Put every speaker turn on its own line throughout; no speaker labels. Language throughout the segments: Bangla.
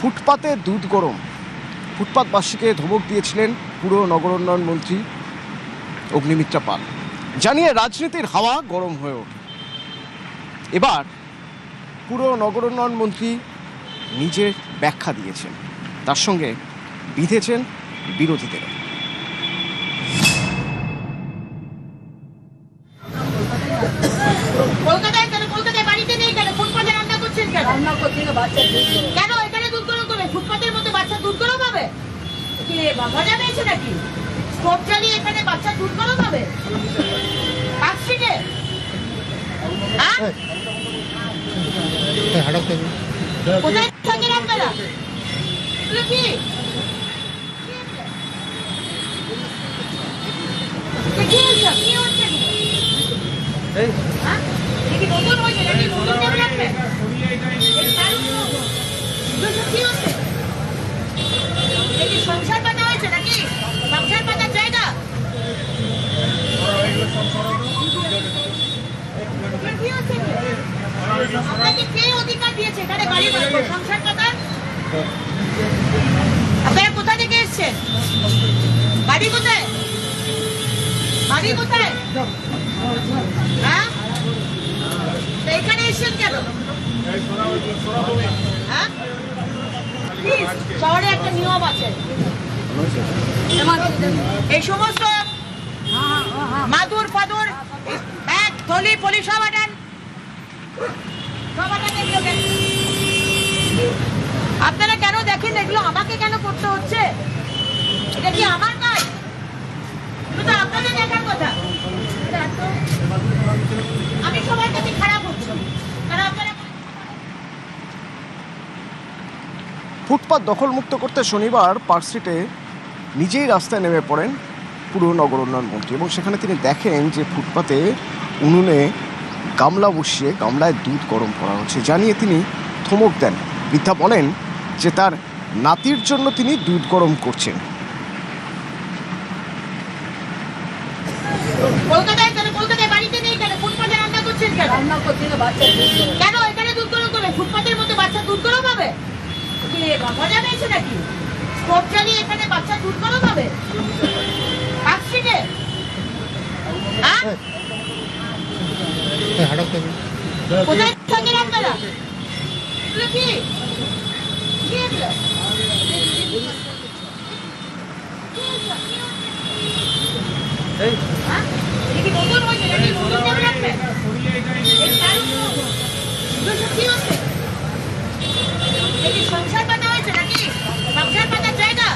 ফুটপাতে দুধ গরম, ফুটপাতবাসীকে ধমক দিয়েছিলেন পুর নগরোন্নয়ন মন্ত্রী অগ্নিমিত্রা পাল, জানিয়ে রাজনীতির হাওয়া গরম হয়ে ওঠে। এবার পুর নগরোন্নয়ন মন্ত্রী নিজের ব্যাখ্যা দিয়েছেন, তার সঙ্গে বিঁধেছেন বিরোধীদের।
কলকাতায় বাড়িতে নেই কেন? ফুটপাতে রান্না করছেন কেন? রান্না করছেন বাচ্চা কেন? এখানে দুধ গরম করবে, ফুটপাতের মধ্যে বাচ্চা দুধ গরম হবে কি? মজা পেয়েছে নাকি? স্টোভ চালিয়ে এখানে বাচ্চা দুধ গরম হবে পার্ক স্ট্রিটে? কোথায় থাকেন আপনারা? কি হচ্ছে? কি নতুন হয়েছে নাকি? নতুন ডেভেলপমেন্ট কি হচ্ছে? কি সংসার পাতা হয়েছে নাকি? সংসার পাতার জায়গা কি হচ্ছে? আপনাকে কে অধিকার দিয়েছে এখানে গাড়ি বাড়বো সংসার পাতার? আপনারা কোথা থেকে এসছেন? বাড়ি কোথায়? বাড়ি কোথায়? হ্যাঁ, এখানে এসছেন কেন? হ্যাঁ, শহরে একটা নিয়ম আছে, এই সমস্ত মাদুর ফাদুর ব্যাগ থলি পলি সব আনেন, আপনারা কেন দেখেন এগুলো? আমাকে কেন করতে হচ্ছে? এটা কি আমার কাজ? এটা আপনাদের দেখার কথা। আমি সবার কাছে খারাপ হচ্ছি কারণ আপনারা
ফুটপাত দখলমুক্ত করতে শনিবার পার্ক স্ট্রিটে নিজেই রাস্তায় নেমে পড়েন পুর নগর উন্নয়ন মন্ত্রী, এবং সেখানে তিনি দেখেন যে ফুটপাতে উনুনে গামলা বসিয়ে গামলায় দুধ গরম করা হচ্ছে, জানিয়ে তিনি ধমক দেন। বৃদ্ধা বলেন যে তার নাতির জন্য তিনি দুধ গরম করছেন।
কলকাতায় বাড়িতে নেই কেন? ফুটপাতে রান্না করছেন কেন? রান্না করছেন বাচ্চা কেন? এখানে দুধ গরম করবে, ফুটপাতের মধ্যে বাচ্চা দুধ গরম হবে কি? মজা পেয়েছে নাকি? স্টোভ চালিয়ে এখানে বাচ্চা দুধ গরম হবে পার্ক স্ট্রিটে? কোথায় থাকেন আপনারা? কি কি নতুন হয়েছে নাকি? নতুন ডেভেলপমেন্ট কি হচ্ছে? কি সংসার পাতা হয়েছে নাকি? সংসার পাতার জায়গা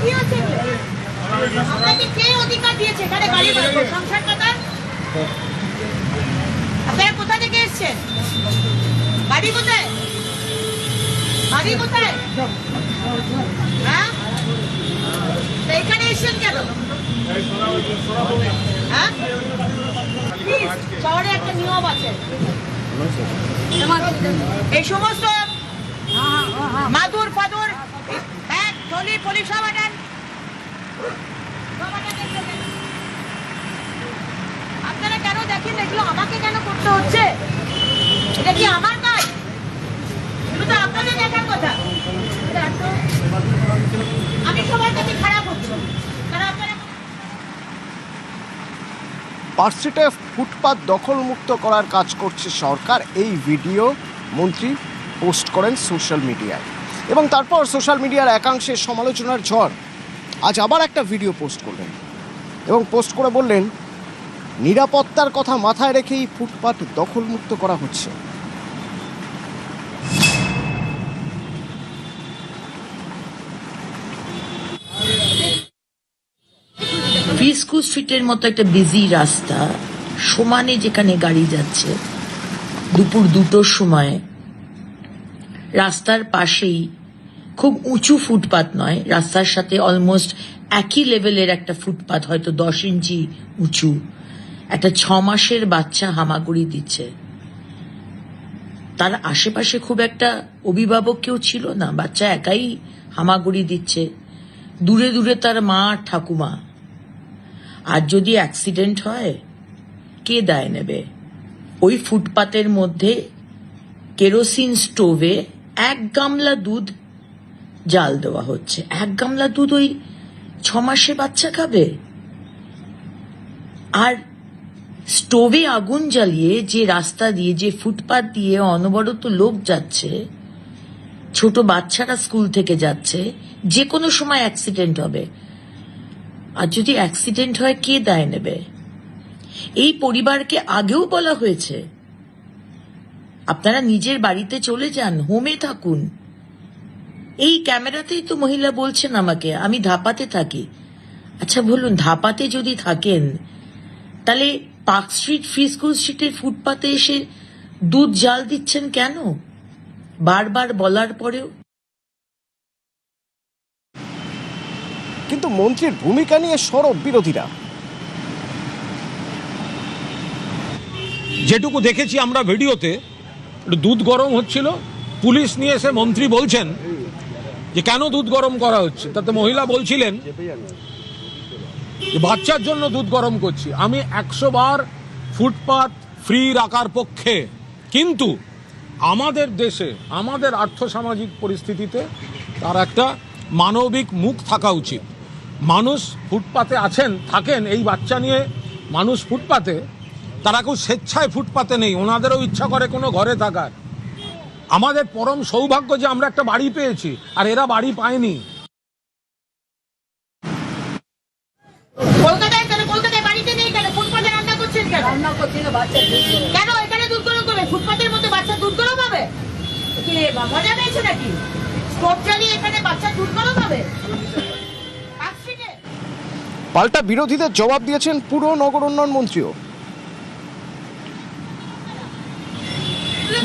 কি হচ্ছে? আপনাকে কে অধিকার দিয়েছে এখানে গাড়ি বাড়বো সংসার পাতার? আপনারা কোথা থেকে এসছেন? বাড়ি কোথায়? বাড়ি কোথায়? হ্যাঁ, এখানে এসছেন কেন? হ্যাঁ, শহরে একটা নিয়ম আছে, এই সমস্ত মাদুর ফাদুর ব্যাগ থলি পলি সব আনেন। আপনারা কেন দেখেন এগুলো? আমাকে কেন করতে হচ্ছে? এটা কি আমার কাজ? এগুলো তো আপনাদের দেখার কথা। আমি সবার কাছে খারাপ হচ্ছি কারণ আপনারা
পার্ক স্ট্রিটে ফুটপাত দখলমুক্ত করার কাজ করছে সরকার, এই ভিডিও মন্ত্রী পোস্ট করেন সোশ্যাল মিডিয়ায়, এবং তারপর সোশ্যাল মিডিয়ার একাংশের সমালোচনার ঝড়। আজ আবার একটা ভিডিও পোস্ট করলেন এবং পোস্ট করে বললেন নিরাপত্তার কথা মাথায় রেখেই ফুটপাত দখলমুক্ত করা হচ্ছে।
ফিস্কু স্ট্রিটের মতো একটা বিজি রাস্তা, সমানে যেখানে গাড়ি যাচ্ছে, দুপুর 2টোর সময় রাস্তার পাশেই খুব উঁচু ফুটপাত নয়, রাস্তার সাথে অলমোস্ট একই লেভেলের একটা ফুটপাত, হয়তো 10 ইঞ্চি উঁচু, একটা 6 মাসের বাচ্চা হামাগুড়ি দিচ্ছে। তার আশেপাশে খুব একটা অভিভাবক কেউ ছিল না, বাচ্চা একাই হামাগুড়ি দিচ্ছে, দূরে দূরে তার মা ঠাকুমা। আর যদি অ্যাক্সিডেন্ট হয় কে দায় নেবে? ওই ফুটপাতের মধ্যে কেরোসিন স্টোভে 1 গামলা দুধ জাল দেওয়া হচ্ছে। 1 গামলা দুধ ওই 6 মাসে বাচ্চা খাবে? আর স্টোভে আগুন জ্বালিয়ে যে রাস্তা দিয়ে, যে ফুটপাত দিয়ে অনবরত লোক যাচ্ছে, ছোট বাচ্চারা স্কুল থেকে যাচ্ছে, যে কোনো সময় অ্যাক্সিডেন্ট হবে। আর যদি অ্যাক্সিডেন্ট হয়, কে দায় নেবে? এই পরিবারকে আগেও বলা হয়েছে, আপনারা নিজের বাড়িতে চলে যান, হোমে থাকুন। এই ক্যামেরাতেই তো মহিলা বলছেন আমাকে, আমি ধাপাতে থাকি। আচ্ছা বলুন, ধাপাতে যদি থাকেন, তাহলে পার্ক স্ট্রিট, ফ্রি স্কুল স্ট্রিটের ফুটপাতে এসে দুধ জাল দিচ্ছেন কেন? বারবার বলার পরেও।
কিন্তু মন্ত্রীর ভূমিকা নিয়ে সরব বিরোধীরা।
যেটুকু দেখেছি আমরা ভিডিওতে, দুধ গরম হচ্ছিল, পুলিশ নিয়ে এসে মন্ত্রী বলছেন যে কেন দুধ গরম করা হচ্ছে। তাতে মহিলা বলছিলেন যে বাচ্চার জন্য দুধ গরম করছি। আমি 100 বার ফুটপাত ফ্রি রাখার পক্ষে, কিন্তু আমাদের দেশে, আমাদের আর্থসামাজিক পরিস্থিতিতে তার একটা মানবিক মুখ থাকা উচিত। মানুষ ফুটপাতে থাকেন এই বাচ্চা নিয়ে, মানুষ ফুটপাতে, তারা কেউ স্বেচ্ছায় ফুটপাতে নেই, ওনাদেরও ইচ্ছা করে কোনো ঘরে থাকার। আমাদের পরম সৌভাগ্য যে আমরা একটা বাড়ি পেয়েছি, আর এরা বাড়ি পায়নি।
কলকাতায় বাড়িতে নেই কেন? ফুটপাতে রান্না করছেন কেন? রান্না করছি না, বাচ্চা কেন এখানে দুধ গরম করবে? ফুটপাতের মধ্যে বাচ্চা দুধ গরম হবে? কি মজা পেয়েছে নাকি? স্টোভ জ্বালিয়ে এখানে বাচ্চা দুধ গরম হবে?
পাল্টা বিরোধীদের জবাব দিয়েছেন পুর নগর উন্নয়ন মন্ত্রীও।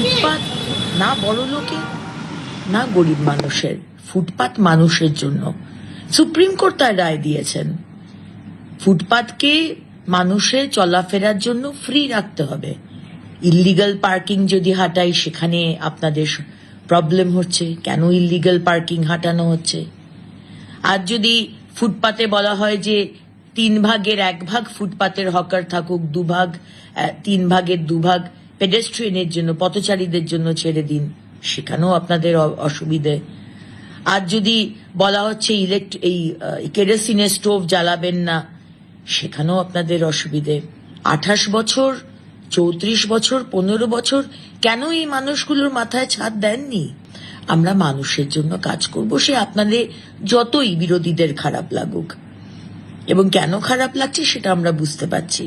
ফুটপাত না বড় লোকে, না গরিব মানুষের, ফুটপাত মানুষের জন্য। সুপ্রিম কোর্ট তার রায় দিয়েছেন, ফুটপাতকে মানুষের চলাফেরার জন্য ফ্রি রাখতে হবে। ইল্লিগাল পার্কিং যদি হাঁটাই, সেখানে আপনাদের প্রবলেম হচ্ছে, কেন ইল্লিগাল পার্কিং হাঁটানো হচ্ছে? আর যদি ফুটপাতে বলা হয় যে 3 ভাগের 1 ভাগ ফুটপাতের হকার থাকুক, 3 ভাগের 2 ভাগ পেডেস্ট্রিয়ানের জন্য, পথচারীদের জন্য ছেড়ে দিন, সেখানেও আপনাদের অসুবিধে। আর যদি বলা হচ্ছে এই কেরোসিনের স্টোভ জ্বালাবেন না, সেখানেও আপনাদের অসুবিধে। 28 বছর, 34 বছর, 15 বছর কেন এই মানুষগুলোর মাথায় ছাদ দেননি? আমরা মানুষের জন্য কাজ করব, সে আপনাদের যতই বিরোধীদের খারাপ লাগুক। এবং কেন খারাপ লাগছে সেটা আমরা বুঝতে পারছি।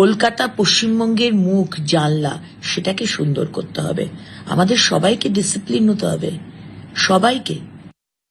কলকাতা পশ্চিমবঙ্গের মুখ, জানলা, সেটাকে সুন্দর করতে হবে। আমাদের সবাইকে ডিসিপ্লিন হতে হবে, সবাইকে।